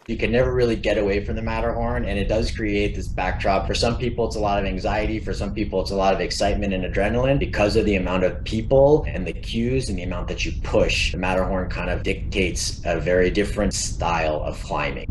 You can never really get away from the Matterhorn, and it does create this backdrop. For some people, it's a lot of anxiety. For some people, it's a lot of excitement and adrenaline because of the amount of people and the cues and the amount that you push. The Matterhorn kind of dictates a very different style of climbing.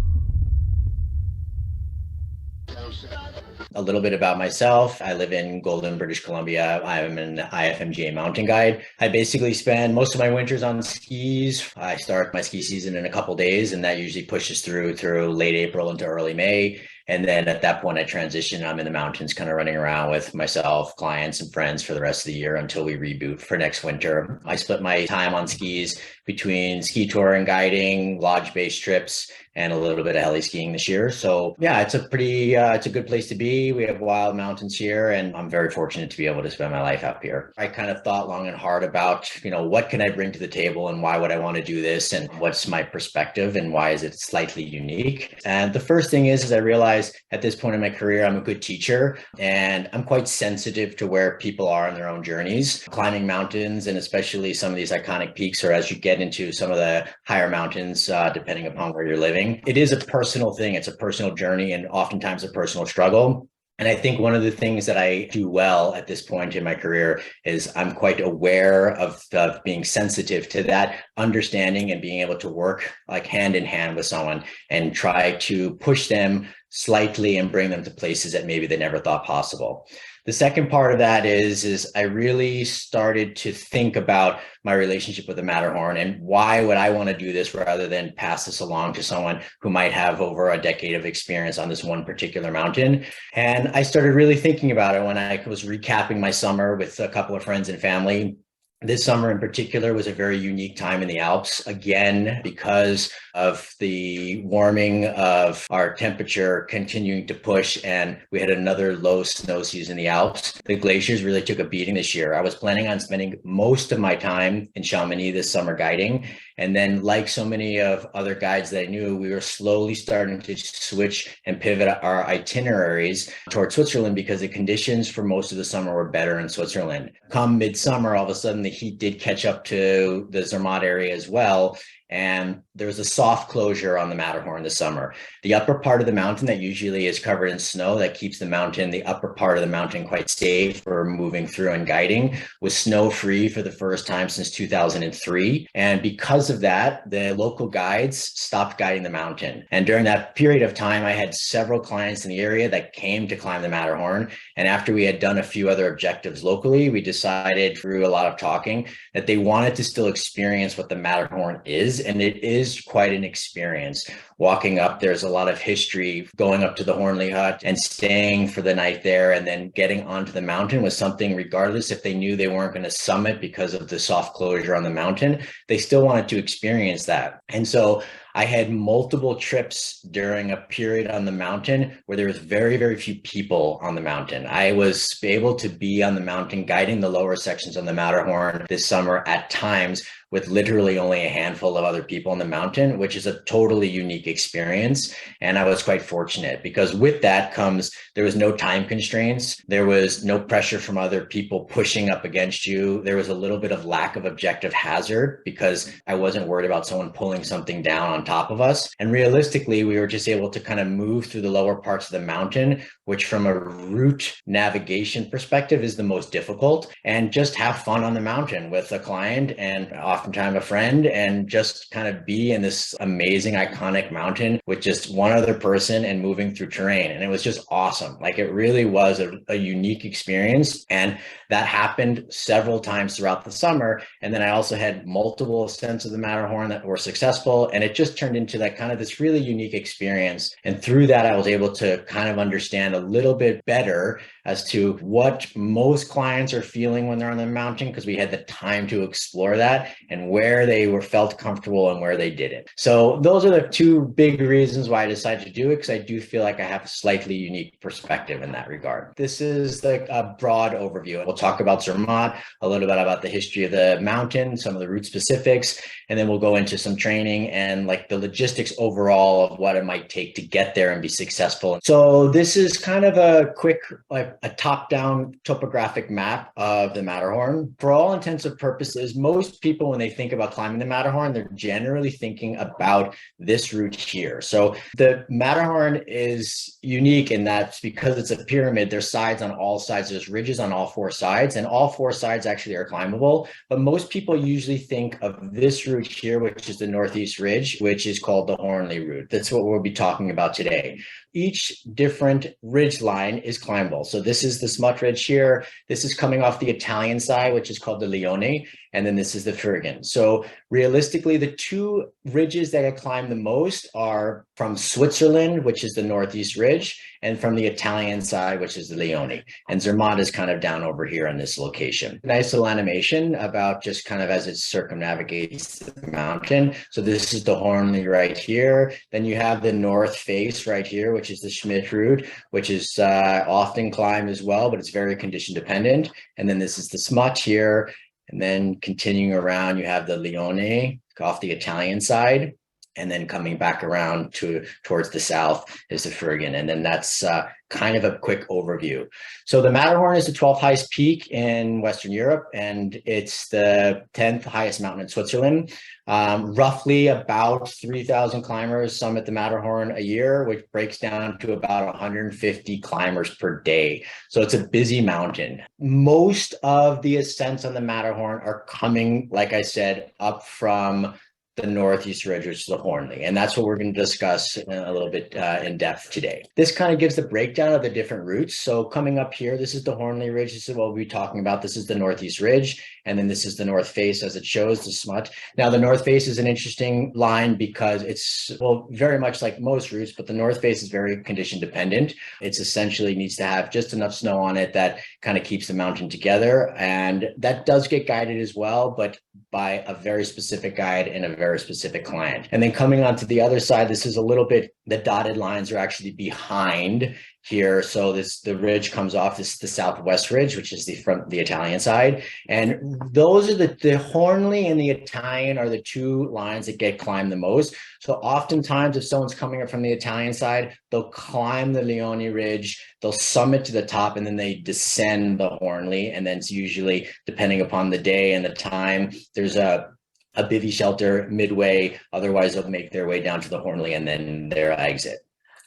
A little bit about myself. I live in Golden, British Columbia. I'm an IFMGA mountain guide. I basically spend most of my winters on skis. I start my ski season in a couple days, and that usually pushes through late April into early May. And then at that point, I transition. I'm in the mountains, kind of running around with myself, clients, and friends for the rest of the year until we reboot for next winter. I split my time on skis between ski tour and guiding, lodge-based trips, and a little bit of heli skiing this year. So yeah, it's a good place to be. We have wild mountains here, and I'm very fortunate to be able to spend my life out here. I kind of thought long and hard about, what can I bring to the table and why would I want to do this, and what's my perspective and why is it slightly unique? And the first thing is I realized at this point in my career, I'm a good teacher, and I'm quite sensitive to where people are on their own journeys. Climbing mountains, and especially some of these iconic peaks, or as you get into some of the higher mountains, depending upon where you're living, it is a personal thing. It's a personal journey, and oftentimes a personal struggle. And I think one of the things that I do well at this point in my career is I'm quite aware of being sensitive to that, understanding and being able to work like hand in hand with someone and try to push them slightly and bring them to places that maybe they never thought possible. The second part of that is I really started to think about my relationship with the Matterhorn and why would I want to do this rather than pass this along to someone who might have over a decade of experience on this one particular mountain. And I started really thinking about it when I was recapping my summer with a couple of friends and family. This summer in particular was a very unique time in the Alps, again, because of the warming of our temperature continuing to push, and we had another low snow season in the Alps. The glaciers really took a beating this year. I was planning on spending most of my time in Chamonix this summer guiding. And then, like so many of other guides that I knew, we were slowly starting to switch and pivot our itineraries towards Switzerland because the conditions for most of the summer were better in Switzerland. Come midsummer, all of a sudden, the heat did catch up to the Zermatt area as well. And there was a soft closure on the Matterhorn this summer. The upper part of the mountain that usually is covered in snow that keeps the upper part of the mountain quite safe for moving through and guiding was snow free for the first time since 2003. And because of that, the local guides stopped guiding the mountain. And during that period of time, I had several clients in the area that came to climb the Matterhorn. And after we had done a few other objectives locally, we decided through a lot of talking that they wanted to still experience what the Matterhorn is. And it is quite an experience. Walking up, there's a lot of history. Going up to the Hornley Hut and staying for the night there and then getting onto the mountain was something, regardless if they knew they weren't going to summit because of the soft closure on the mountain, they still wanted to experience that. And so I had multiple trips during a period on the mountain where there was very, very few people on the mountain. I was able to be on the mountain guiding the lower sections on the Matterhorn this summer at times with literally only a handful of other people on the mountain, which is a totally unique experience. And I was quite fortunate because with that comes, there was no time constraints. There was no pressure from other people pushing up against you. There was a little bit of lack of objective hazard because I wasn't worried about someone pulling something down on top of us. And realistically, we were just able to kind of move through the lower parts of the mountain, which from a route navigation perspective is the most difficult, and just have fun on the mountain with a client and oftentimes a friend, and just kind of be in this amazing, iconic mountain with just one other person and moving through terrain. And it was just awesome. Like, it really was a unique experience. And that happened several times throughout the summer. And then I also had multiple ascents of the Matterhorn that were successful. And it just turned into that kind of this really unique experience. And through that, I was able to kind of understand a little bit better as to what most clients are feeling when they're on the mountain, because we had the time to explore that and where they were felt comfortable and where they didn't. So those are the two big reasons why I decided to do it, because I do feel like I have a slightly unique perspective in that regard. This is like a broad overview. We'll talk about Zermatt, a little bit about the history of the mountain, some of the route specifics, and then we'll go into some training and like the logistics overall of what it might take to get there and be successful. So this is kind of a quick, like a top-down topographic map of the Matterhorn. For all intents and purposes, most people when when they think about climbing the Matterhorn, they're generally thinking about this route here. So the Matterhorn is unique in that because it's a pyramid, there's sides on all sides, there's ridges on all four sides, and all four sides actually are climbable. But most people usually think of this route here, which is the Northeast Ridge, which is called the Hornley route. That's what we'll be talking about today. Each different ridge line is climbable. So this is the Zermatt ridge here. This is coming off the Italian side, which is called the Lione. And then this is the Fürgen. So realistically, the two ridges that I climb the most are from Switzerland, which is the Northeast Ridge, and from the Italian side, which is the Lione. And Zermatt is kind of down over here on this location. Nice little animation about just kind of as it circumnavigates the mountain. So this is the Hornley right here. Then you have the north face right here, which is the Schmidt route, which is often climbed as well, but it's very condition dependent. And then this is the Zermatt here. And then continuing around, you have the Lione off the Italian side. And then coming back around towards the south is the Fürgen. And then that's kind of a quick overview. So the Matterhorn is the 12th highest peak in Western Europe, and it's the 10th highest mountain in Switzerland. Roughly about 3,000 climbers summit the Matterhorn a year, which breaks down to about 150 climbers per day. So it's a busy mountain. Most of the ascents on the Matterhorn are coming, like I said, up from the Northeast Ridge, which is the Hornley. And that's what we're going to discuss a little bit in depth today. This kind of gives the breakdown of the different routes. So coming up here, this is the Hornley Ridge. This is what we'll be talking about. This is the Northeast Ridge. And then this is the North Face as it shows, the Zermatt. Now, the North Face is an interesting line because it's, well, very much like most routes, but the North Face is very condition dependent. It's essentially needs to have just enough snow on it that kind of keeps the mountain together. And that does get guided as well, but by a very specific guide and a very specific client. And then coming on to the other side, this is a little bit, the dotted lines are actually behind here. So the ridge comes off, this is the Southwest Ridge, which is from the Italian side. And those are the Hornley and the Italian are the two lines that get climbed the most. So oftentimes if someone's coming up from the Italian side, they'll climb the Lione Ridge, they'll summit to the top, and then they descend the Hornley. And then it's usually, depending upon the day and the time, there's a bivvy shelter midway. Otherwise, they'll make their way down to the Hornley and then their exit.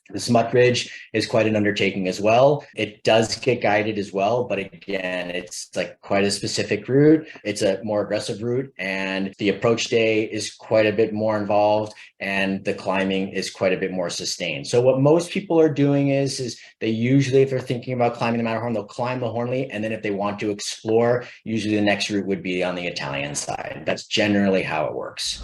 The Zermatt Ridge is quite an undertaking as well. It does get guided as well, but again, it's like quite a specific route. It's a more aggressive route, and the approach day is quite a bit more involved, and the climbing is quite a bit more sustained. So what most people are doing is they usually, if they're thinking about climbing the Matterhorn, they'll climb the Hornley, and then if they want to explore, usually the next route would be on the Italian side. That's generally how it works.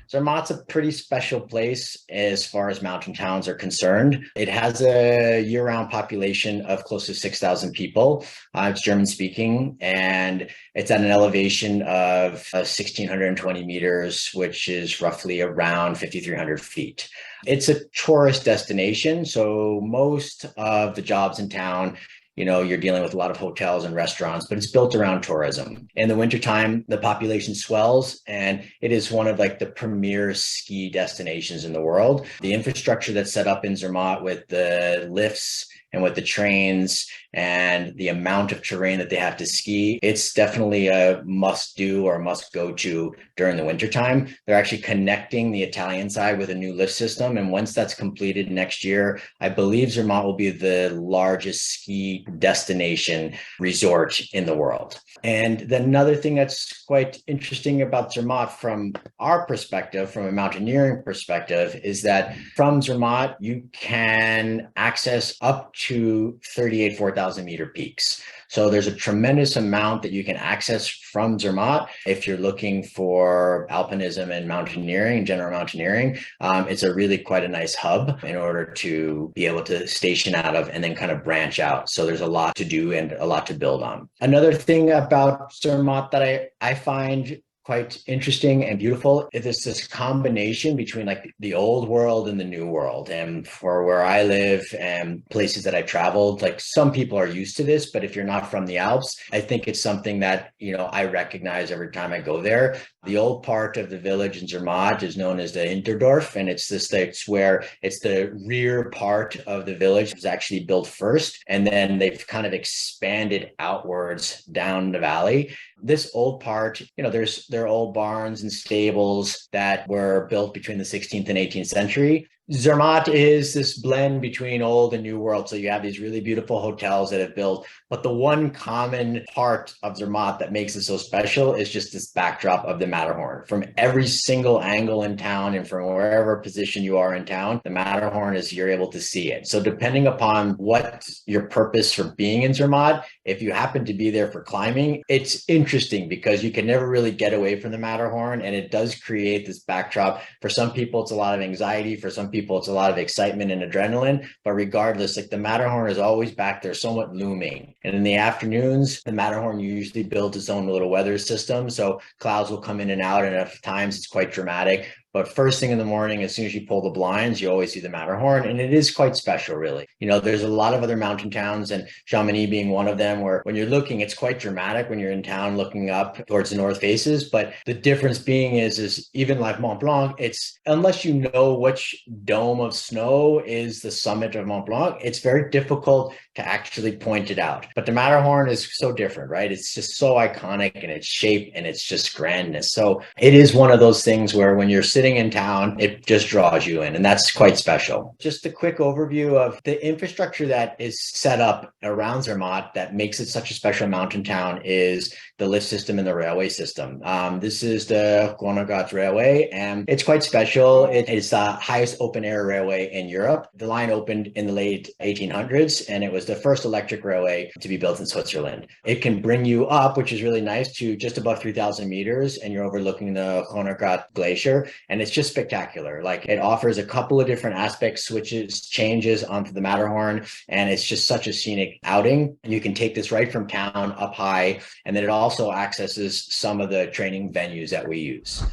Zermatt's a pretty special place as far as mountain towns are concerned. It has a year-round population of close to 6,000 people. It's German speaking, and it's at an elevation of 1,620 meters, which is roughly around 5,300 feet. It's a tourist destination, so most of the jobs in town, you know, you're dealing with a lot of hotels and restaurants, but it's built around tourism. In the wintertime, the population swells, and it is one of like the premier ski destinations in the world. The infrastructure that's set up in Zermatt with the lifts and with the trains and the amount of terrain that they have to ski, it's definitely a must-do or must-go-to during the wintertime. They're actually connecting the Italian side with a new lift system. And once that's completed next year, I believe Zermatt will be the largest ski destination resort in the world. And then another thing that's quite interesting about Zermatt from our perspective, from a mountaineering perspective, is that from Zermatt, you can access up to 4,000 meter peaks. So there's a tremendous amount that you can access from Zermatt. If you're looking for alpinism and mountaineering, general mountaineering, it's a really quite a nice hub in order to be able to station out of and then kind of branch out. So there's a lot to do and a lot to build on. Another thing about Zermatt that I find quite interesting and beautiful. It's this combination between like the old world and the new world. And for where I live and places that I traveled, like some people are used to this, but if you're not from the Alps, I think it's something that, you know, I recognize every time I go there. The old part of the village in Zermatt is known as the Hinterdorf, and it's where it's the rear part of the village was actually built first, and then they've kind of expanded outwards down the valley. This old part, there are old barns and stables that were built between the 16th and 18th century. Zermatt is this blend between old and new world. So you have these really beautiful hotels that have built, but the one common part of Zermatt that makes it so special is just this backdrop of the Matterhorn. From every single angle in town and from wherever position you are in town, the Matterhorn is, you're able to see it. So depending upon what your purpose for being in Zermatt, if you happen to be there for climbing, it's interesting because you can never really get away from the Matterhorn, and it does create this backdrop. For some people, it's a lot of anxiety. For some people, it's a lot of excitement and adrenaline. But regardless, like, the Matterhorn is always back there, somewhat looming. And in the afternoons, the Matterhorn usually builds its own little weather system. So clouds will come in and out, and at times it's quite dramatic. But first thing in the morning, as soon as you pull the blinds, you always see the Matterhorn, and it is quite special, really. There's a lot of other mountain towns, and Chamonix being one of them, where when you're looking, it's quite dramatic when you're in town looking up towards the north faces. But the difference being is even like Mont Blanc, it's, unless you know which dome of snow is the summit of Mont Blanc, it's very difficult to actually point it out. But the Matterhorn is so different, right? It's just so iconic in its shape and it's just grandness. So it is one of those things where when you're sitting in town, it just draws you in, and that's quite special. Just a quick overview of the infrastructure that is set up around Zermatt that makes it such a special mountain town is the lift system and the railway system. This is the Guanajuato Railway, and it's quite special. It is the highest open air railway in Europe. The line opened in the late 1800s, and it was the first electric railway to be built in Switzerland. It can bring you up, which is really nice, to just above 3,000 meters, and you're overlooking the Guanajuato Glacier, and it's just spectacular. Like, it offers a couple of different aspects, switches, changes onto the Matterhorn, and it's just such a scenic outing. You can take this right from town up high, and then it also accesses some of the training venues that we use.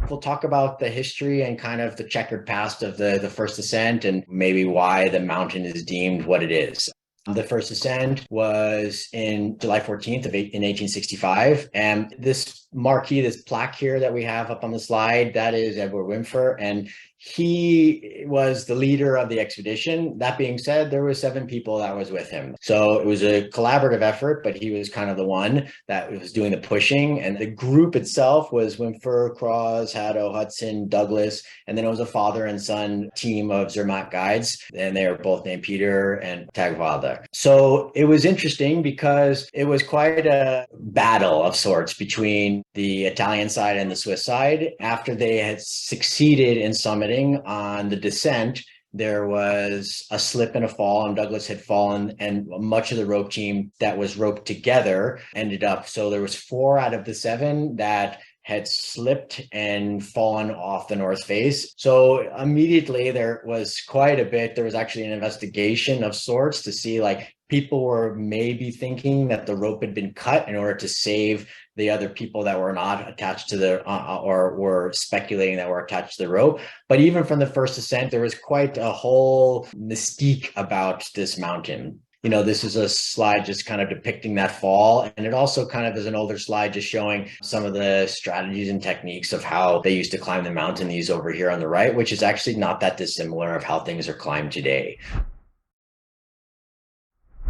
We'll talk about the history and kind of the checkered past of the first ascent, and maybe why the mountain is deemed what it is. The first ascent was in July 14th in 1865. And this marquee, this plaque here that we have up on the slide, that is Edward Whymper. And he was the leader of the expedition. That being said, there were 7 people that was with him. So it was a collaborative effort, but he was kind of the one that was doing the pushing. And the group itself was Whymper, Cross, Haddo, Hudson, Douglas, and then it was a father and son team of Zermatt guides. And they were both named Peter and Tagvalda. So it was interesting because it was quite a battle of sorts between the Italian side and the Swiss side. After they had succeeded in summiting on the descent, there was a slip and a fall, and Douglas had fallen, and much of the rope team that was roped together ended up. So there was 4 out of the 7 that had slipped and fallen off the north face. So immediately there was quite a bit. There was actually an investigation of sorts to see, like, people were maybe thinking that the rope had been cut in order to save the other people that were not attached to the or were speculating that were attached to the rope. But even from the first ascent, there was quite a whole mystique about this mountain. This is a slide just kind of depicting that fall. And it also kind of is an older slide just showing some of the strategies and techniques of how they used to climb the mountain. These over here on the right, which is actually not that dissimilar of how things are climbed today.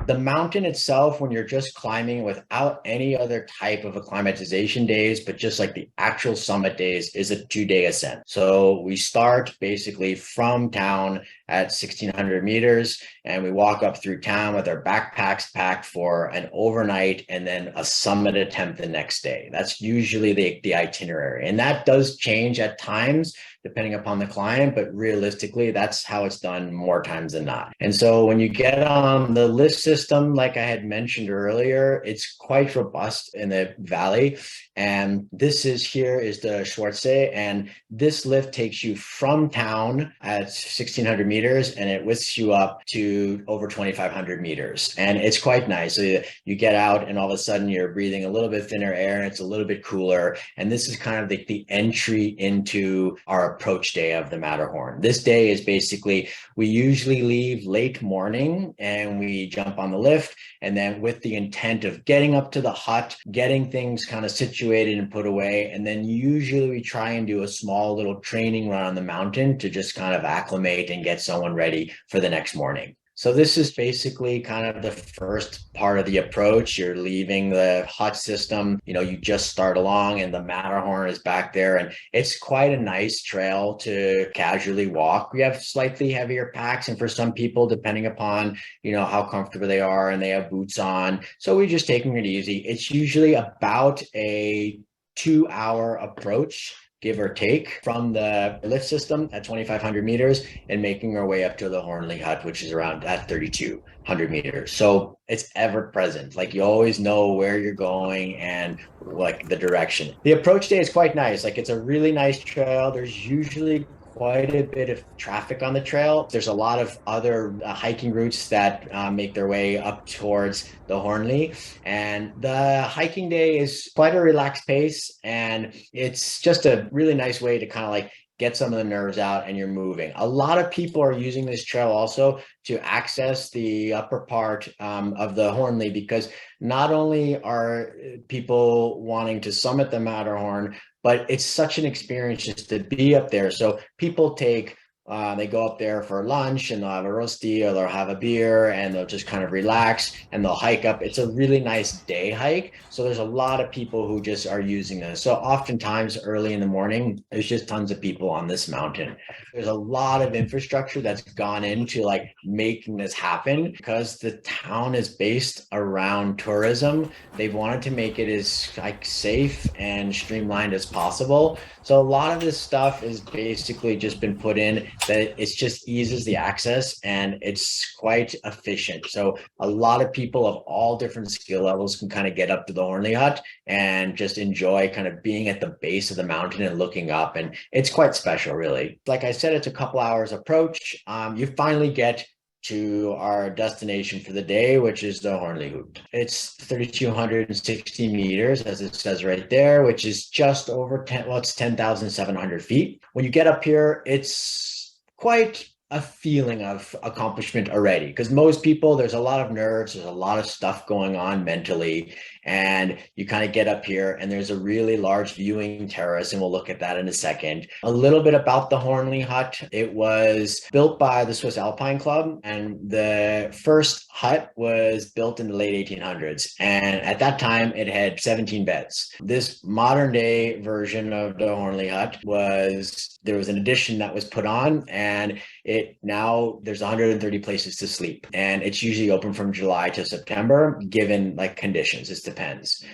The mountain itself, when you're just climbing without any other type of acclimatization days, but just like the actual summit days, is a 2-day ascent. So we start basically from town at 1,600 meters, and we walk up through town with our backpacks packed for an overnight and then a summit attempt the next day. That's usually the itinerary. And that does change at times depending upon the client, but realistically, that's how it's done more times than not. And so when you get on the lift system, like I had mentioned earlier, it's quite robust in the valley. And this is the Schwarze, and this lift takes you from town at 1,600 meters, and it whisks you up to over 2,500 meters. And it's quite nice. So you get out, and all of a sudden you're breathing a little bit thinner air, and it's a little bit cooler. And this is kind of the entry into our approach day of the Matterhorn. This day is basically, we usually leave late morning and we jump on the lift, and then with the intent of getting up to the hut, getting things kind of situated and put away. And then usually we try and do a small little training run on the mountain to just kind of acclimate and get someone ready for the next morning. So this is basically kind of the first part of the approach. You're leaving the hut system, you just start along and the Matterhorn is back there, and it's quite a nice trail to casually walk. We have slightly heavier packs, and for some people, depending upon, how comfortable they are and they have boots on. So we're just taking it easy. It's usually about a 2-hour approach, give or take, from the lift system at 2,500 meters and making our way up to the Hornley Hut, which is around at 3,200 meters. So it's ever present. Like, you always know where you're going and like the direction. The approach day is quite nice. Like, it's a really nice trail. There's usually quite a bit of traffic on the trail. There's a lot of other hiking routes that make their way up towards the Hornley. And the hiking day is quite a relaxed pace. And it's just a really nice way to kind of like get some of the nerves out and you're moving. A lot of people are using this trail also to access the upper part of the Hornley, because not only are people wanting to summit the Matterhorn, but it's such an experience just to be up there. So people they go up there for lunch and they'll have a roasty or they'll have a beer and they'll just kind of relax and they'll hike up. It's a really nice day hike. So there's a lot of people who just are using this. So oftentimes early in the morning, there's just tons of people on this mountain. There's a lot of infrastructure that's gone into like making this happen, because the town is based around tourism. They've wanted to make it as like safe and streamlined as possible. So a lot of this stuff is basically just been put in that it just eases the access and it's quite efficient. So a lot of people of all different skill levels can kind of get up to the Hornley Hut and just enjoy kind of being at the base of the mountain and looking up. And it's quite special, really. Like I said, it's a couple hours approach. You finally get to our destination for the day, which is the Hornley Hoop. It's 3,260 meters, as it says right there, which is just over it's 10,700 feet. When you get up here, it's quite a feeling of accomplishment already, because most people, there's a lot of nerves, there's a lot of stuff going on mentally, and you kind of get up here and there's a really large viewing terrace, and we'll look at that in a second. A little bit about the Hornley Hut. It was built by the Swiss Alpine Club, and the first hut was built in the late 1800s, and at that time it had 17 beds. This modern day version of the Hornley Hut there was an addition that was put on, and now there's 130 places to sleep, and it's usually open from July to September, given like conditions. It depends.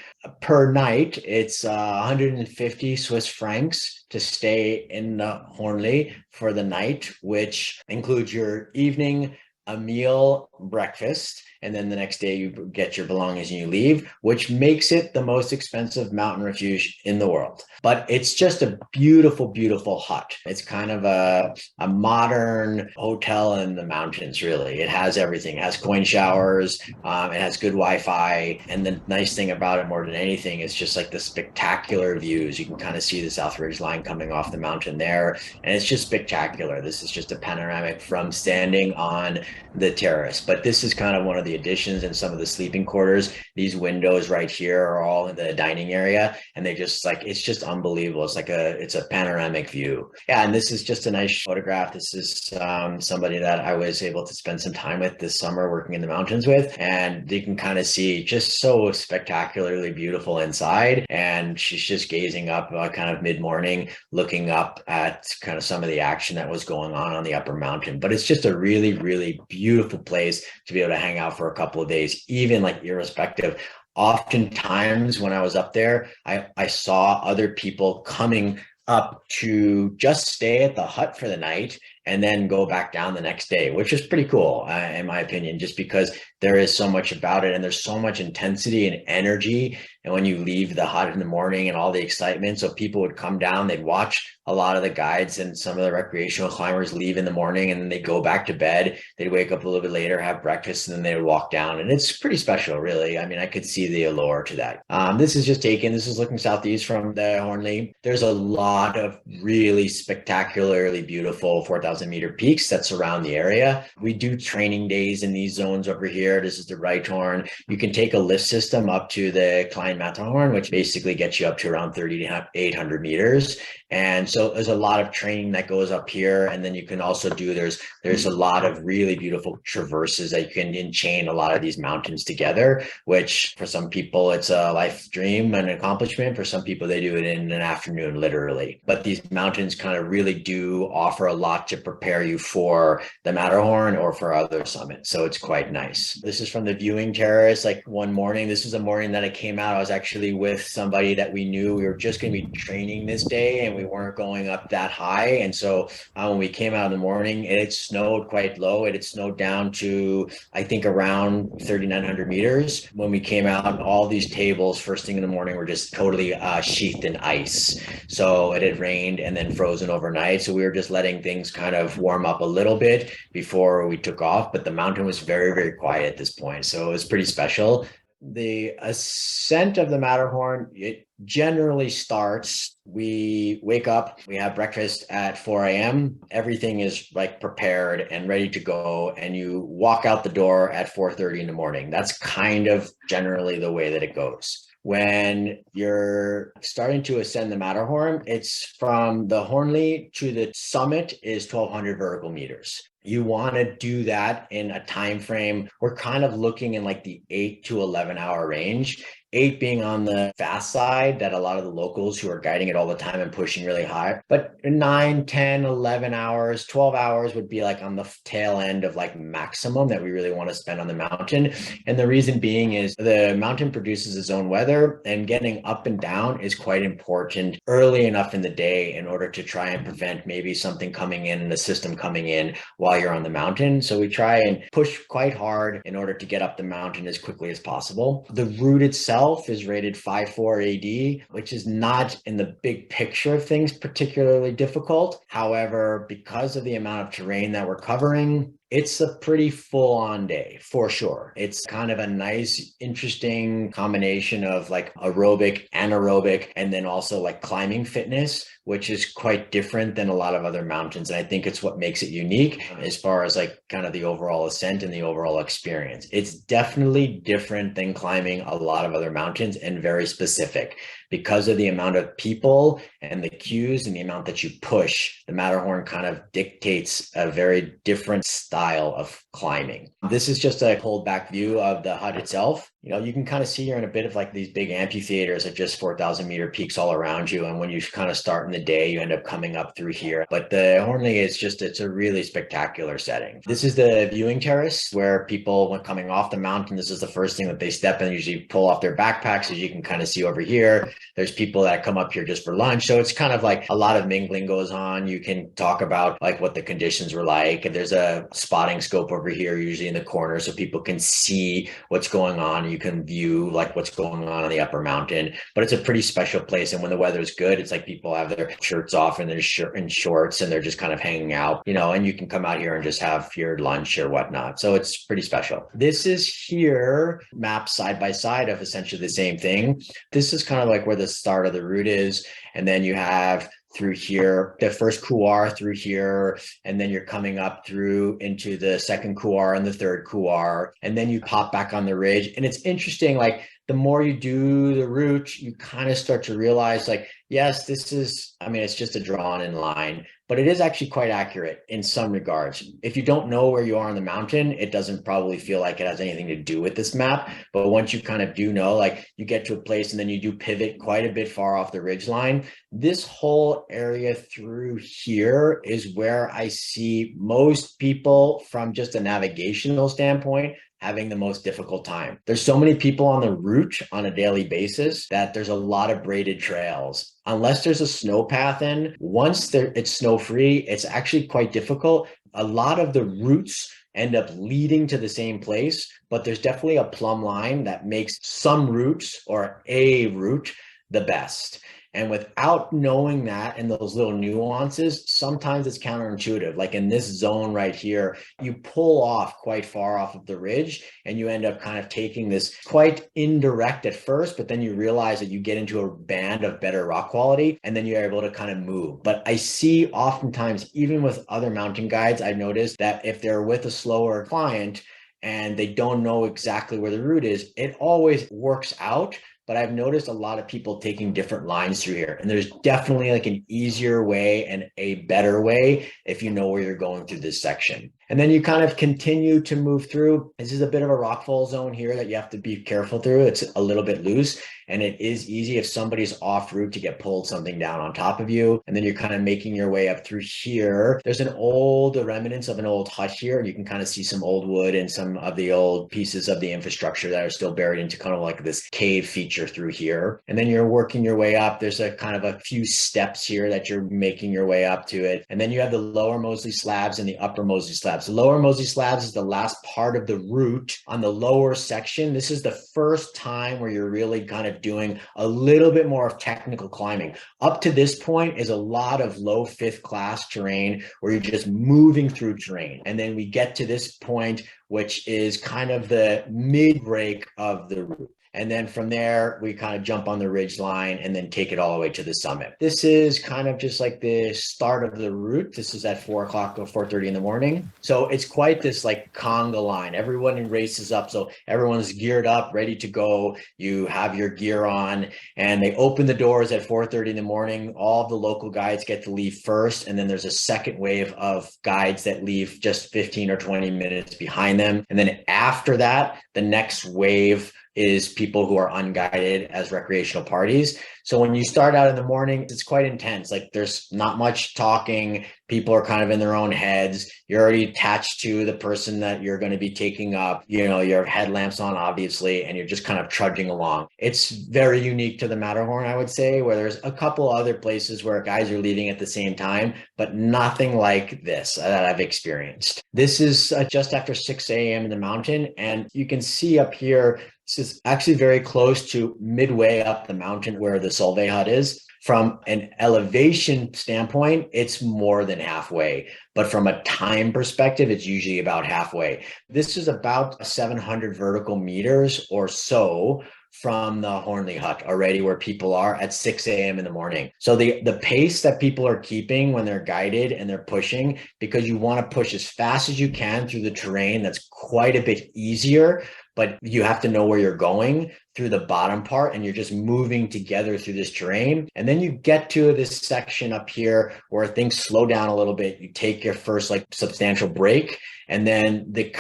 Per night, it's 150 Swiss francs to stay in the Hornley for the night, which includes your evening, a meal, breakfast, and then the next day you get your belongings and you leave, which makes it the most expensive mountain refuge in the world. But it's just a beautiful, beautiful hut. It's kind of a modern hotel in the mountains, really. It has everything. It has coin showers. It has good Wi-Fi. And the nice thing about it more than anything is just like the spectacular views. You can kind of see the South Ridge line coming off the mountain there. And it's just spectacular. This is just a panoramic from standing on the terrace. But this is kind of one of the additions in some of the sleeping quarters. These windows right here are all in the dining area, and they just like, it's just unbelievable. It's a panoramic view. Yeah, and this is just a nice photograph. This is somebody that I was able to spend some time with this summer working in the mountains with, and you can kind of see just so spectacularly beautiful inside. And she's just gazing up kind of mid-morning, looking up at kind of some of the action that was going on the upper mountain. But it's just a really, really beautiful place to be able to hang out for a couple of days, even like irrespective. Oftentimes when I was up there, I saw other people coming up to just stay at the hut for the night and then go back down the next day, which is pretty cool, in my opinion, just because there is so much about it and there's so much intensity and energy. And when you leave the hut in the morning and all the excitement, so people would come down, they'd watch a lot of the guides and some of the recreational climbers leave in the morning, and then they'd go back to bed. They'd wake up a little bit later, have breakfast, and then they would walk down. And it's pretty special, really. I mean, I could see the allure to that. This is looking southeast from the Hornley. There's a lot of really spectacularly beautiful 4,000 4,000-meter peaks that surround the area. We do training days in these zones over here. This is the right horn. You can take a lift system up to the Klein Matterhorn, which basically gets you up to around 3,800 meters. And so there's a lot of training that goes up here. And then you can also do, there's a lot of really beautiful traverses that you can chain a lot of these mountains together, which for some people, it's a life dream and accomplishment. For some people, they do it in an afternoon, literally. But these mountains kind of really do offer a lot to prepare you for the Matterhorn or for other summits. So it's quite nice. This is from the viewing terrace. Like one morning, this was a morning that I came out. I was actually with somebody that we knew we were just going to be training this day, and we weren't going up that high. And so when we came out in the morning, it had snowed quite low. It had snowed down to, I think, around 3,900 meters. When we came out, all these tables first thing in the morning were just totally sheathed in ice. So it had rained and then frozen overnight. So we were just letting things kind of warm up a little bit before we took off. But the mountain was very, very quiet at this point. So it was pretty special. The ascent of the Matterhorn, it generally starts, we wake up, we have breakfast at 4 a.m. Everything is like prepared and ready to go. And you walk out the door at 4:30 in the morning. That's kind of generally the way that it goes. When you're starting to ascend the Matterhorn, it's from the Hornli to the summit is 1,200 vertical meters. You want to do that in a time frame. We're kind of looking in like the 8 to 11 hour range. 8 being on the fast side, that a lot of the locals who are guiding it all the time and pushing really high. But 9, 10, 11 hours, 12 hours would be like on the tail end of like maximum that we really want to spend on the mountain. And the reason being is the mountain produces its own weather, and getting up and down is quite important early enough in the day in order to try and prevent maybe something coming in, the system coming in while you're on the mountain. So we try and push quite hard in order to get up the mountain as quickly as possible. The route itself is rated 5.4 AD, which is not in the big picture of things particularly difficult. However, because of the amount of terrain that we're covering, it's a pretty full-on day for sure. It's kind of a nice, interesting combination of like aerobic, anaerobic, and then also like climbing fitness, which is quite different than a lot of other mountains. And I think it's what makes it unique as far as like kind of the overall ascent and the overall experience. It's definitely different than climbing a lot of other mountains and very specific. Because of the amount of people and the cues and the amount that you push, the Matterhorn kind of dictates a very different style of climbing. This is just a pulled back view of the hut itself. You know, you can kind of see you're in a bit of like these big amphitheaters of just 4,000 meter peaks all around you. And when you kind of start in the day, you end up coming up through here. But the Hornli is just, it's a really spectacular setting. This is the viewing terrace where people, when coming off the mountain, this is the first thing that they step in, usually pull off their backpacks, as you can kind of see over here. There's people that come up here just for lunch. So it's kind of like a lot of mingling goes on. You can talk about like what the conditions were like. And there's a spotting scope over here, usually in the corner, so people can see what's going on. You can view like what's going on the upper mountain, but it's a pretty special place. And when the weather is good, it's like people have their shirts off and their shirt and shorts, and they're just kind of hanging out, you know, and you can come out here and just have your lunch or whatnot. So it's pretty special. This is here mapped side by side of essentially the same thing. This is kind of like where the start of the route is. And then you have through here, the first couloir through here, and then you're coming up through into the second couloir and the third couloir, and then you pop back on the ridge. And it's interesting, like the more you do the route, you kind of start to realize like, yes, this is, I mean, it's just a drawn in line, but it is actually quite accurate in some regards. If you don't know where you are on the mountain, it doesn't probably feel like it has anything to do with this map. But once you kind of do know, like you get to a place and then you do pivot quite a bit far off the ridge line. This whole area through here is where I see most people from just a navigational standpoint having the most difficult time. There's so many people on the route on a daily basis that there's a lot of braided trails. Unless there's a snow path in, once it's snow free, it's actually quite difficult. A lot of the routes end up leading to the same place, but there's definitely a plumb line that makes some routes or a route the best. And without knowing that and those little nuances, sometimes it's counterintuitive. Like in this zone right here, you pull off quite far off of the ridge and you end up kind of taking this quite indirect at first, but then you realize that you get into a band of better rock quality and then you're able to kind of move. But I see oftentimes, even with other mountain guides, I've noticed that if they're with a slower client and they don't know exactly where the route is, it always works out. But I've noticed a lot of people taking different lines through here. And there's definitely like an easier way and a better way if you know where you're going through this section. And then you kind of continue to move through. This is a bit of a rockfall zone here that you have to be careful through. It's a little bit loose and it is easy if somebody's off route to get pulled something down on top of you. And then you're kind of making your way up through here. There's the remnants of an old hut here. And you can kind of see some old wood and some of the old pieces of the infrastructure that are still buried into kind of like this cave feature through here. And then you're working your way up. There's a kind of a few steps here that you're making your way up to it. And then you have the lower Moseley slabs and the upper Moseley slabs. The lower Moseley slabs is the last part of the route on the lower section. This is the first time where you're really kind of doing a little bit more of technical climbing. Up to this point is a lot of low 5th class terrain where you're just moving through terrain. And then we get to this point, which is kind of the mid break of the route. And then from there, we kind of jump on the ridge line and then take it all the way to the summit. This is kind of just like the start of the route. This is at 4 o'clock or 4:30 in the morning. So it's quite this like conga line. Everyone races up. So everyone's geared up, ready to go. You have your gear on and they open the doors at 4:30 in the morning. All the local guides get to leave first. And then there's a second wave of guides that leave just 15 or 20 minutes behind them. And then after that, the next wave is people who are unguided as recreational parties. So when you start out in the morning, it's quite intense. Like there's not much talking. People are kind of in their own heads. You're already attached to the person that you're going to be taking up, you know, your headlamps on, obviously, and you're just kind of trudging along. It's very unique to the Matterhorn, I would say, where there's a couple other places where guys are leaving at the same time, but nothing like this that I've experienced. This is just after 6 a.m. in the mountain. And you can see up here, this is actually very close to midway up the mountain where the Solvay hut is. From an elevation standpoint, it's more than halfway, but from a time perspective, it's usually about halfway. This is about 700 vertical meters or so from the Hornley hut already where people are at 6 a.m. in the morning. So the pace that people are keeping when they're guided and they're pushing, because you want to push as fast as you can through the terrain, that's quite a bit easier, but you have to know where you're going through the bottom part and you're just moving together through this terrain. And then you get to this section up here where things slow down a little bit. You take your first like substantial break and then the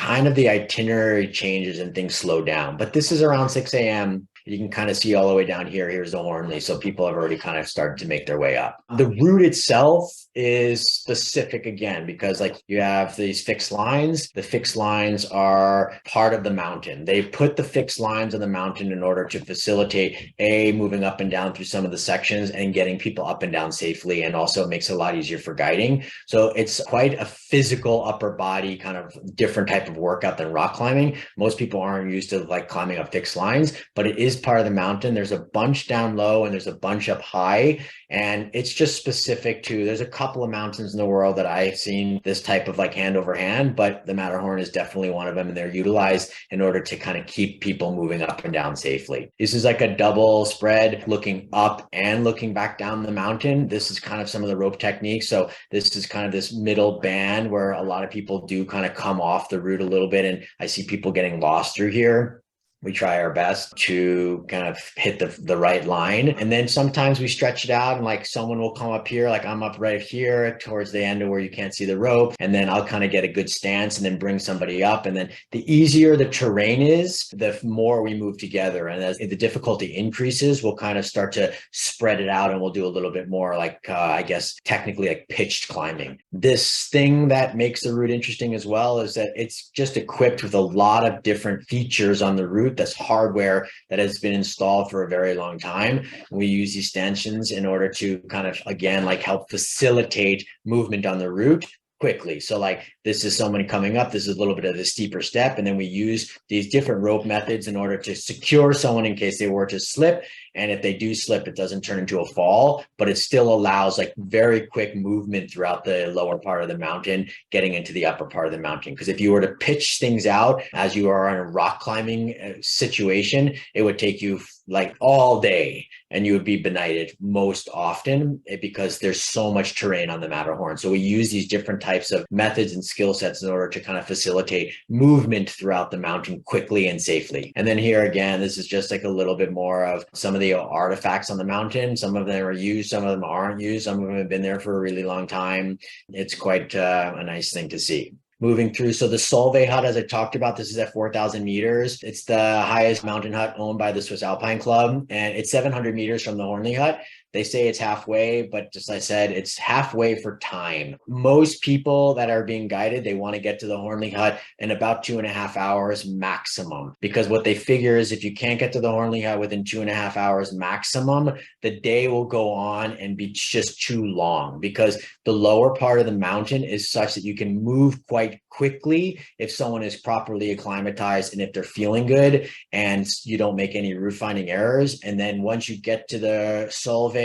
itinerary changes and things slow down. But this is around 6 a.m. You can kind of see all the way down here. Here's the Hornley. So people have already kind of started to make their way up. The route itself is specific again, because like you have these fixed lines. The fixed lines are part of the mountain. They put the fixed lines on the mountain in order to facilitate moving up and down through some of the sections and getting people up and down safely. And also makes it a lot easier for guiding. So it's quite a physical upper body kind of different type of workout than rock climbing. Most people aren't used to like climbing up fixed lines, but it is part of the mountain. There's a bunch down low and there's a bunch up high. And it's just specific to, there's a couple of mountains in the world that I've seen this type of like hand over hand, but the Matterhorn is definitely one of them. And they're utilized in order to kind of keep people moving up and down safely. This is like a double spread looking up and looking back down the mountain. This is kind of some of the rope techniques. So this is kind of this middle band where a lot of people do kind of come off the route a little bit. And I see people getting lost through here. We try our best to kind of hit the right line. And then sometimes we stretch it out and like someone will come up here, like I'm up right here towards the end of where you can't see the rope. And then I'll kind of get a good stance and then bring somebody up. And then the easier the terrain is, the more we move together. And as the difficulty increases, we'll kind of start to spread it out and we'll do a little bit more like, I guess, technically like pitched climbing. This thing that makes the route interesting as well is that it's just equipped with a lot of different features on the route. That's hardware that has been installed for a very long time. We use these stanchions in order to kind of, again, like help facilitate movement on the route quickly. So like this is someone coming up, this is a little bit of the steeper step. And then we use these different rope methods in order to secure someone in case they were to slip. And if they do slip, it doesn't turn into a fall, but it still allows like very quick movement throughout the lower part of the mountain, getting into the upper part of the mountain. Because if you were to pitch things out as you are on a rock climbing situation, it would take you like all day and you would be benighted most often because there's so much terrain on the Matterhorn. So we use these different types of methods and skill sets in order to kind of facilitate movement throughout the mountain quickly and safely. And then here again, this is just like a little bit more of some of the artifacts on the mountain. Some of them are used, some of them aren't used. Some of them have been there for a really long time. It's quite a nice thing to see. Moving through, so the Solvay hut, as I talked about, this is at 4,000 meters. It's the highest mountain hut owned by the Swiss Alpine Club, and it's 700 meters from the Hornley hut. They say it's halfway, but just like I said, it's halfway for time. Most people that are being guided, they want to get to the Hornley hut in about 2.5 hours maximum, because what they figure is if you can't get to the Hornley hut within 2.5 hours maximum, the day will go on and be just too long, because the lower part of the mountain is such that you can move quite quickly if someone is properly acclimatized and if they're feeling good and you don't make any route finding errors. And then once you get to the Solvay,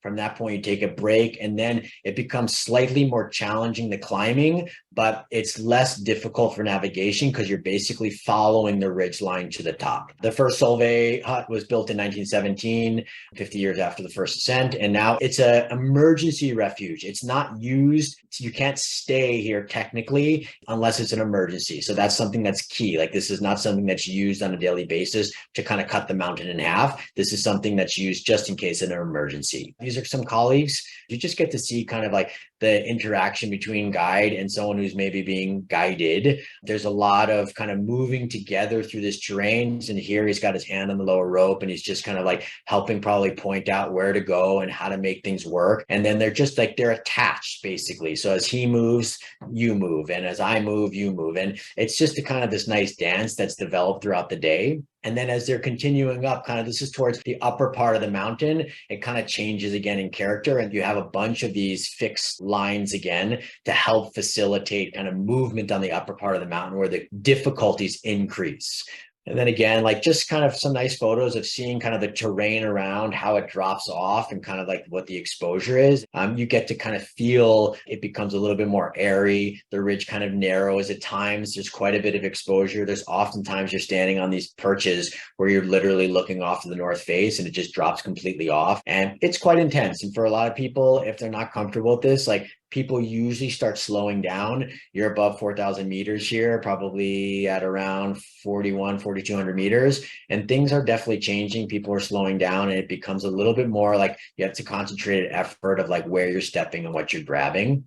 from that point, you take a break, and then it becomes slightly more challenging, the climbing, but it's less difficult for navigation because you're basically following the ridge line to the top. The first Solvay hut was built in 1917, 50 years after the first ascent, and now it's an emergency refuge. It's not used. You can't stay here technically unless it's an emergency. So that's something that's key. Like, this is not something that's used on a daily basis to kind of cut the mountain in half. This is something that's used just in case of an emergency. These are some colleagues. You just get to see kind of like the interaction between guide and someone who's maybe being guided. There's a lot of kind of moving together through this terrain. And here he's got his hand on the lower rope and he's just kind of like helping probably point out where to go and how to make things work. And then they're just like, they're attached basically. So as he moves, you move. And as I move, you move. And it's just a kind of this nice dance that's developed throughout the day. And then as they're continuing up, kind of this is towards the upper part of the mountain, it kind of changes again in character. And you have a bunch of these fixed lines again to help facilitate kind of movement on the upper part of the mountain where the difficulties increase. And then again, like just kind of some nice photos of seeing kind of the terrain around, how it drops off and kind of like what the exposure is. You get to kind of feel it becomes a little bit more airy. The ridge kind of narrows at times. There's quite a bit of exposure. There's oftentimes you're standing on these perches where you're literally looking off to the north face and it just drops completely off. And it's quite intense. And for a lot of people, if they're not comfortable with this, like people usually start slowing down. You're above 4,000 meters here, probably at around 4,200 meters. And things are definitely changing. People are slowing down and it becomes a little bit more like you have to concentrate effort of like where you're stepping and what you're grabbing.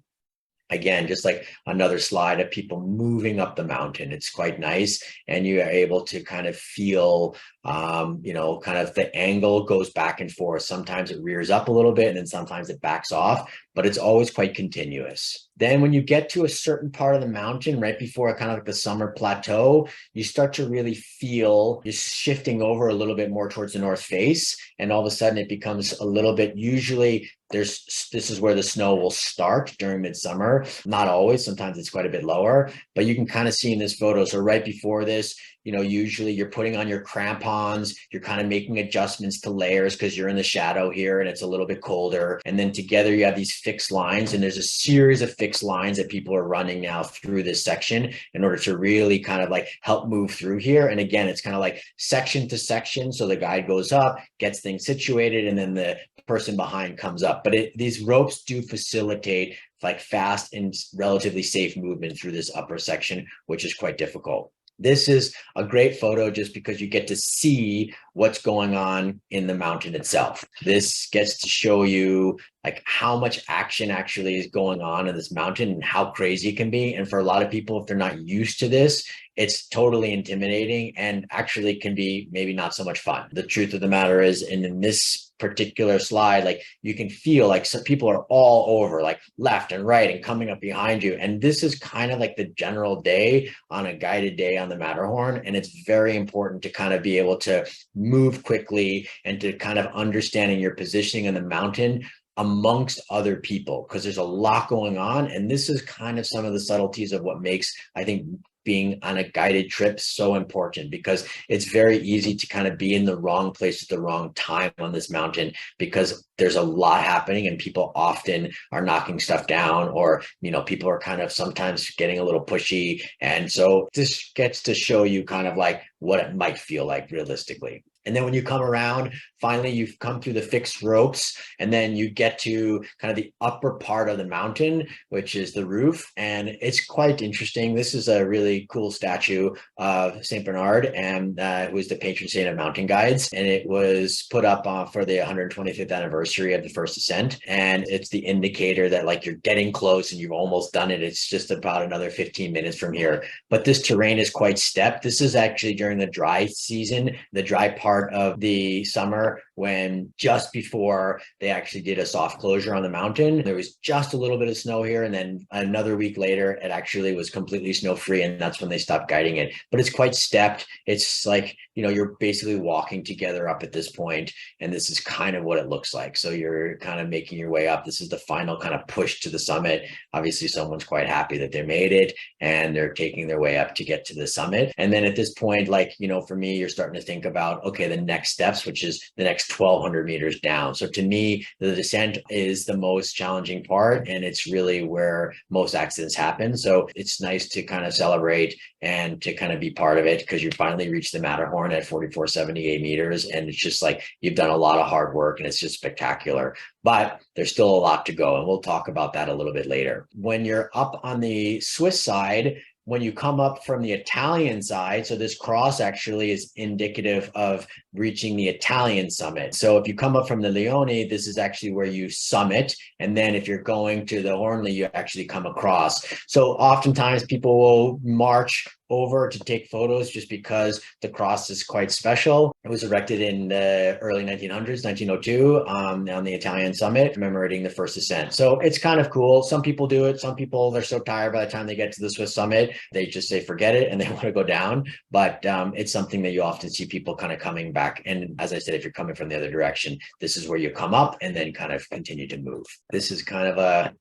Again, just like another slide of people moving up the mountain. It's quite nice. And you are able to kind of feel, kind of the angle goes back and forth. Sometimes it rears up a little bit and then sometimes it backs off, but it's always quite continuous. Then when you get to a certain part of the mountain, right before kind of like the summer plateau, you start to really feel you're shifting over a little bit more towards the north face. And all of a sudden it becomes a little bit, usually this is where the snow will start during midsummer. Not always, sometimes it's quite a bit lower, but you can kind of see in this photo. So right before this, usually you're putting on your crampons, you're kind of making adjustments to layers because you're in the shadow here and it's a little bit colder. And then together you have these fixed lines, and there's a series of fixed lines that people are running now through this section in order to really kind of like help move through here. And again, it's kind of like section to section. So the guide goes up, gets things situated, and then the person behind comes up. But these ropes do facilitate like fast and relatively safe movement through this upper section, which is quite difficult. This is a great photo just because you get to see what's going on in the mountain itself. This gets to show you like how much action actually is going on in this mountain and how crazy it can be. And for a lot of people, if they're not used to this, it's totally intimidating and actually can be maybe not so much fun. The truth of the matter is, and in this particular slide, like you can feel like some people are all over, like left and right and coming up behind you. And this is kind of like the general day on a guided day on the Matterhorn. And it's very important to kind of be able to move quickly and to kind of understanding your positioning in the mountain amongst other people, because there's a lot going on. And this is kind of some of the subtleties of what makes, I think, being on a guided trip so important, because it's very easy to kind of be in the wrong place at the wrong time on this mountain, because there's a lot happening and people often are knocking stuff down, or people are kind of sometimes getting a little pushy. And so this gets to show you kind of like what it might feel like realistically. And then when you come around, finally, you've come through the fixed ropes, and then you get to kind of the upper part of the mountain, which is the roof. And it's quite interesting. This is a really cool statue of St. Bernard, and who is the patron saint of mountain guides. And it was put up for the 125th anniversary of the first ascent. And it's the indicator that like you're getting close and you've almost done it. It's just about another 15 minutes from here. But this terrain is quite steep. This is actually during the dry season, the dry part of the summer, when just before they actually did a soft closure on the mountain. There was just a little bit of snow here, and then another week later it actually was completely snow free, and that's when they stopped guiding it. But it's quite stepped. It's like you're basically walking together up at this point, and this is kind of what it looks like. So you're kind of making your way up. This is the final kind of push to the summit. Obviously someone's quite happy that they made it, and they're taking their way up to get to the summit. And then at this point, like for me, you're starting to think about, okay, the next steps, which is the next 1,200 meters down. So to me, the descent is the most challenging part, and it's really where most accidents happen. So it's nice to kind of celebrate and to kind of be part of it, because you finally reached the Matterhorn at 4,478 meters. And it's just like, you've done a lot of hard work, and it's just spectacular. But there's still a lot to go, and we'll talk about that a little bit later. When you're up on the Swiss side, when you come up from the Italian side, so this cross actually is indicative of reaching the Italian summit. So if you come up from the Leone, this is actually where you summit. And then if you're going to the Hornley, you actually come across. So oftentimes people will march over to take photos just because the cross is quite special. It was erected in the early 1900s, 1902, on the Italian summit, commemorating the first ascent. So it's kind of cool. Some people do it. Some people, they're so tired by the time they get to the Swiss summit, they just say, forget it, and they want to go down. But it's something that you often see people kind of coming back. And as I said, if you're coming from the other direction, this is where you come up and then kind of continue to move. This is kind of a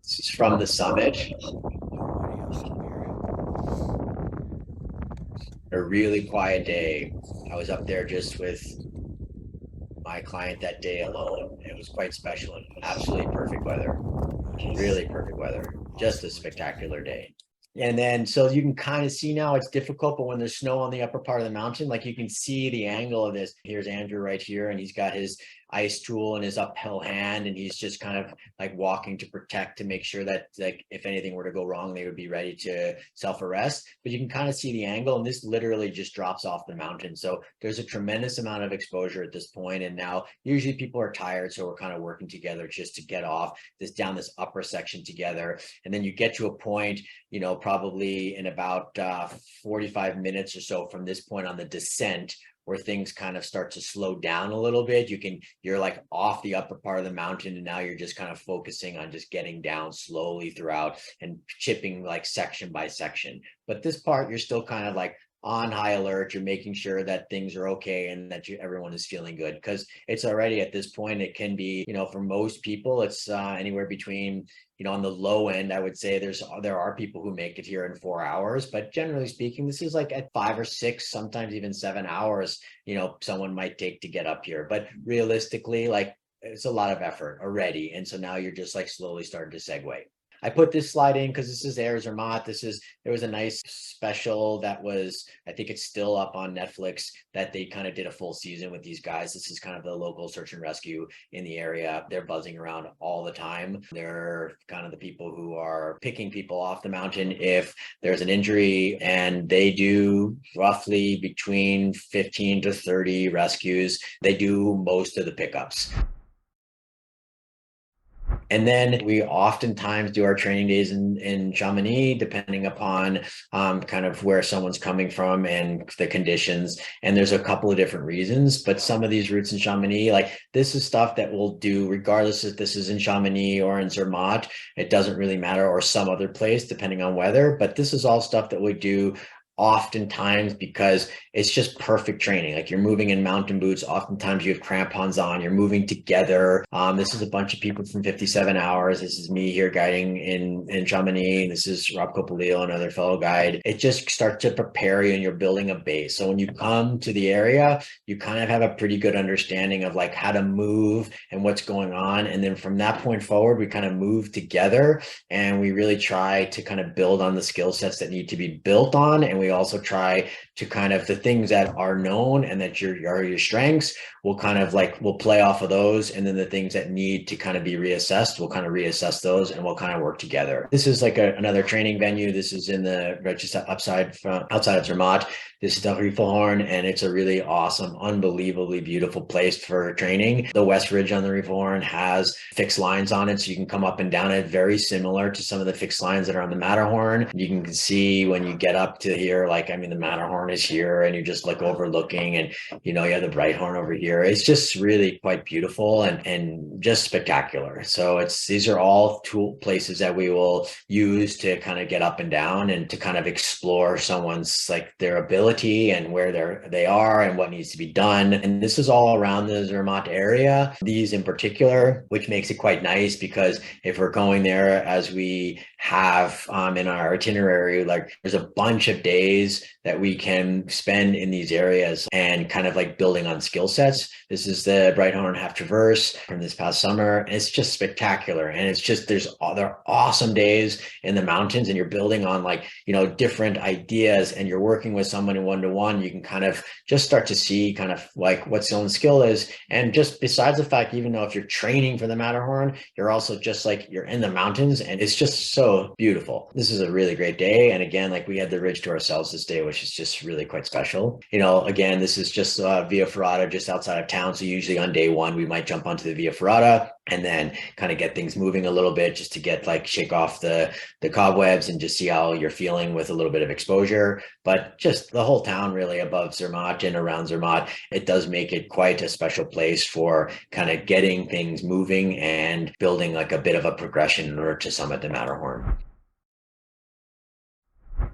This is from the summit. A really quiet day. I was up there just with my client that day alone. It was quite special and absolutely perfect weather. Really perfect weather. Just a spectacular day. And then, so you can kind of see now it's difficult, but when there's snow on the upper part of the mountain, like you can see the angle of this. Here's Andrew right here, and he's got his ice tool in his uphill hand, and he's just kind of like walking to protect, to make sure that like if anything were to go wrong, they would be ready to self-arrest. But you can kind of see the angle, and this literally just drops off the mountain. So there's a tremendous amount of exposure at this point. And now usually people are tired, so we're kind of working together just to get off this down this upper section together. And then you get to a point, probably in about 45 minutes or so from this point on the descent, where things kind of start to slow down a little bit. You're like off the upper part of the mountain, and now you're just kind of focusing on just getting down slowly throughout and chipping like section by section. But this part, you're still kind of like on high alert. You're making sure that things are okay and that everyone is feeling good, because it's already at this point, it can be, for most people, it's anywhere between, on the low end, I would say there are people who make it here in 4 hours, but generally speaking, this is like at 5 or 6, sometimes even 7 hours, someone might take to get up here. But realistically, like it's a lot of effort already. And so now you're just like slowly starting to segue. I put this slide in because this is Air Zermatt. There was a nice special that was, I think it's still up on Netflix, that they kind of did a full season with these guys. This is kind of the local search and rescue in the area. They're buzzing around all the time. They're kind of the people who are picking people off the mountain if there's an injury, and they do roughly between 15 to 30 rescues. They do most of the pickups. And then we oftentimes do our training days in Chamonix, depending upon kind of where someone's coming from and the conditions. And there's a couple of different reasons, but some of these routes in Chamonix, like this is stuff that we'll do regardless if this is in Chamonix or in Zermatt. It doesn't really matter, or some other place, depending on weather. But this is all stuff that we do oftentimes because it's just perfect training. Like you're moving in mountain boots. Oftentimes you have crampons on, you're moving together. This is a bunch of people from 57 Hours. This is me here guiding in Chamonix. This is Rob Copolio, another fellow guide. It just starts to prepare you and you're building a base. So when you come to the area, you kind of have a pretty good understanding of like how to move and what's going on. And then from that point forward, we kind of move together and we really try to kind of build on the skill sets that need to be built on. And we also try to kind of the things that are known and that are your strengths, we'll play off of those. And then the things that need to kind of be reassessed, we'll kind of reassess those and we'll kind of work together. This is like another training venue. This is in the just outside of Zermatt. This is the Riffelhorn, and it's a really awesome, unbelievably beautiful place for training. The West Ridge on the Riffelhorn has fixed lines on it, so you can come up and down it, very similar to some of the fixed lines that are on the Matterhorn. You can see when you get up to here, like, I mean, the Matterhorn is here, and you're just like overlooking, and you have the Breithorn over here. It's just really quite beautiful and just spectacular. So these are all tool places that we will use to kind of get up and down and to kind of explore someone's like their ability and where they are and what needs to be done. And this is all around the Zermatt area, these in particular, which makes it quite nice because if we're going there as we have in our itinerary, like there's a bunch of days that we can spend in these areas and kind of like building on skill sets. This is the Breithorn Half Traverse from this past summer. And it's just spectacular. And it's just, there are awesome days in the mountains and you're building on like, different ideas and you're working with someone in one-to-one. You can kind of just start to see kind of like what someone's skill is. And just besides the fact, even though if you're training for the Matterhorn, you're also just like, you're in the mountains and it's just so beautiful. This is a really great day. And again, like we had the ridge to ourselves this day, which is just really quite special. Again, this is just Via Ferrata just outside of town. So usually on day one, we might jump onto the Via Ferrata and then kind of get things moving a little bit just to get like shake off the cobwebs and just see how you're feeling with a little bit of exposure. But just the whole town really above Zermatt and around Zermatt, it does make it quite a special place for kind of getting things moving and building like a bit of a progression in order to summit the Matterhorn.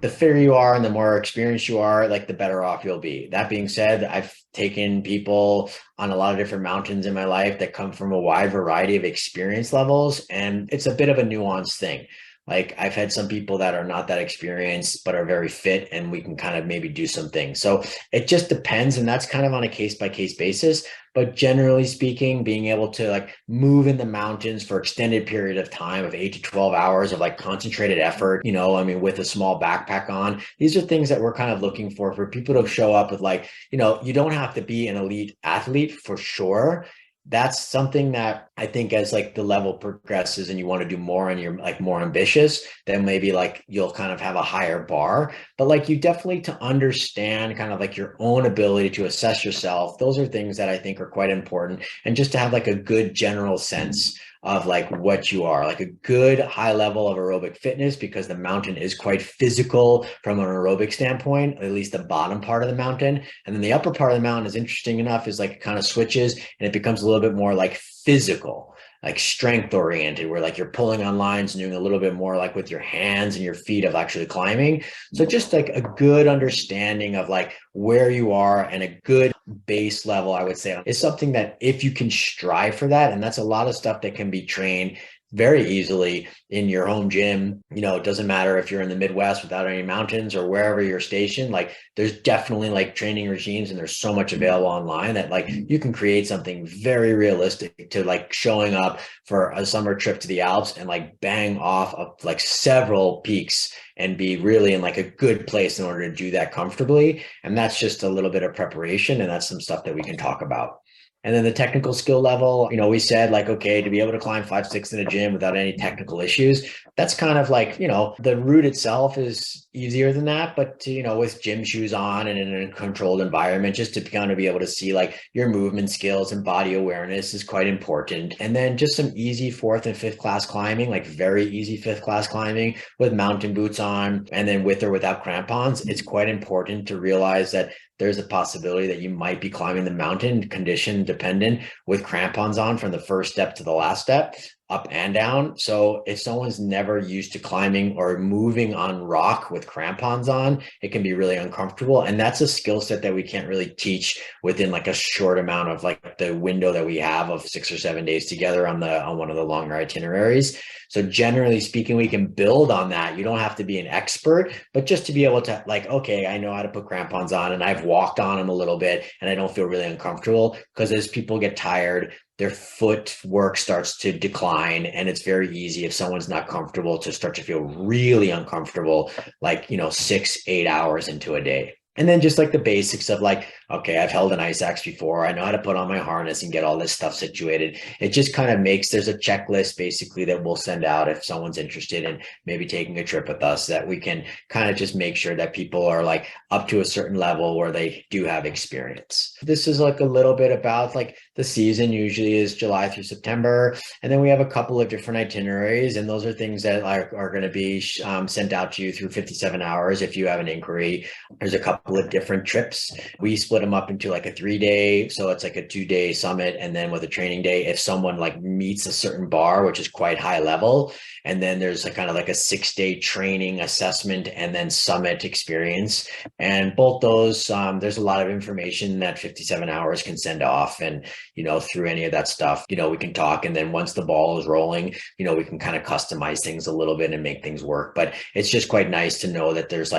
The fitter you are and the more experienced you are, like the better off you'll be. That being said, I've taken people on a lot of different mountains in my life that come from a wide variety of experience levels. And it's a bit of a nuanced thing. Like I've had some people that are not that experienced, but are very fit and we can kind of maybe do some things. So it just depends. And that's kind of on a case by case basis. But generally speaking, being able to like move in the mountains for extended period of time of 8 to 12 hours of like concentrated effort, with a small backpack on, these are things that we're kind of looking for people to show up with like, you don't have to be an elite athlete for sure. That's something that I think as like the level progresses and you want to do more and you're like more ambitious, then maybe like you'll kind of have a higher bar. But like you definitely to understand kind of like your own ability to assess yourself. Those are things that I think are quite important. And just to have like a good general sense of like what you are, like a good high level of aerobic fitness, because the mountain is quite physical from an aerobic standpoint, at least the bottom part of the mountain. And then the upper part of the mountain is interesting enough is like it kind of switches and it becomes a little bit more like physical, like strength oriented, where like you're pulling on lines and doing a little bit more like with your hands and your feet of actually climbing. So just like a good understanding of like where you are and a good base level, I would say, is something that if you can strive for that, and that's a lot of stuff that can be trained very easily in your home gym. It doesn't matter if you're in the Midwest without any mountains or wherever you're stationed, like there's definitely like training regimes and there's so much available online that like you can create something very realistic to like showing up for a summer trip to the Alps and like bang off of like several peaks and be really in like a good place in order to do that comfortably. And that's just a little bit of preparation. And that's some stuff that we can talk about. And then the technical skill level, we said like, okay, to be able to climb 5-6 in a gym without any technical issues, that's kind of like, the route itself is easier than that. But, with gym shoes on and in a controlled environment, just to kind of be able to see like your movement skills and body awareness is quite important. And then just some easy 4th and 5th class climbing, like very easy 5th class climbing with mountain boots on, and then with or without crampons. It's quite important to realize that there's a possibility that you might be climbing the mountain condition dependent with crampons on from the first step to the last step. up and down. So if someone's never used to climbing or moving on rock with crampons on, it can be really uncomfortable. And that's a skill set that we can't really teach within like a short amount of like the window that we have of 6 or 7 days together on one of the longer itineraries. So generally speaking, we can build on that. You don't have to be an expert, but just to be able to like, okay, I know how to put crampons on and I've walked on them a little bit and I don't feel really uncomfortable, because as people get tired, their footwork starts to decline, and it's very easy if someone's not comfortable to start to feel really uncomfortable, like, 6, 8 hours into a day. And then just like the basics of like, okay, I've held an ice axe before. I know how to put on my harness and get all this stuff situated. It just kind of makes, there's a checklist basically that we'll send out if someone's interested in maybe taking a trip with us, that we can kind of just make sure that people are like up to a certain level where they do have experience. This is like a little bit about like the season usually is July through September. And then we have a couple of different itineraries, and those are things that are going to be sent out to you through 57 hours if you have an inquiry. There's a couple of different trips. We split them up into like a 3-day, so it's like a 2-day summit, and then with a training day if someone like meets a certain bar, which is quite high level. And then there's a kind of like a 6-day training, assessment, and then summit experience. And both those, there's a lot of information that 57 hours can send off. And through any of that stuff, we can talk, and then once the ball is rolling, we can kind of customize things a little bit and make things work. But it's just quite nice to know that there's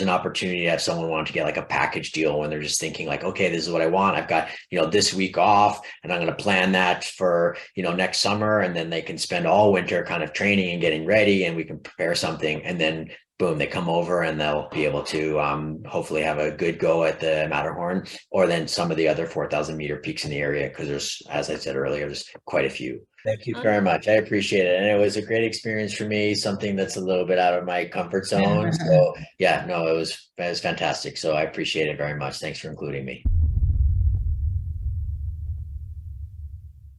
an opportunity to have someone want to get like a package deal when they're just thinking like, okay, this is what I want. I've got, this week off, and I'm going to plan that for, next summer. And then they can spend all winter kind of training and getting ready, and we can prepare something. And then boom, they come over and they'll be able to hopefully have a good go at the Matterhorn, or then some of the other 4,000 meter peaks in the area, because there's, as I said earlier, there's quite a few. Thank you very much. I appreciate it. And it was a great experience for me, something that's a little bit out of my comfort zone. So yeah, no, it was fantastic. So I appreciate it very much. Thanks for including me.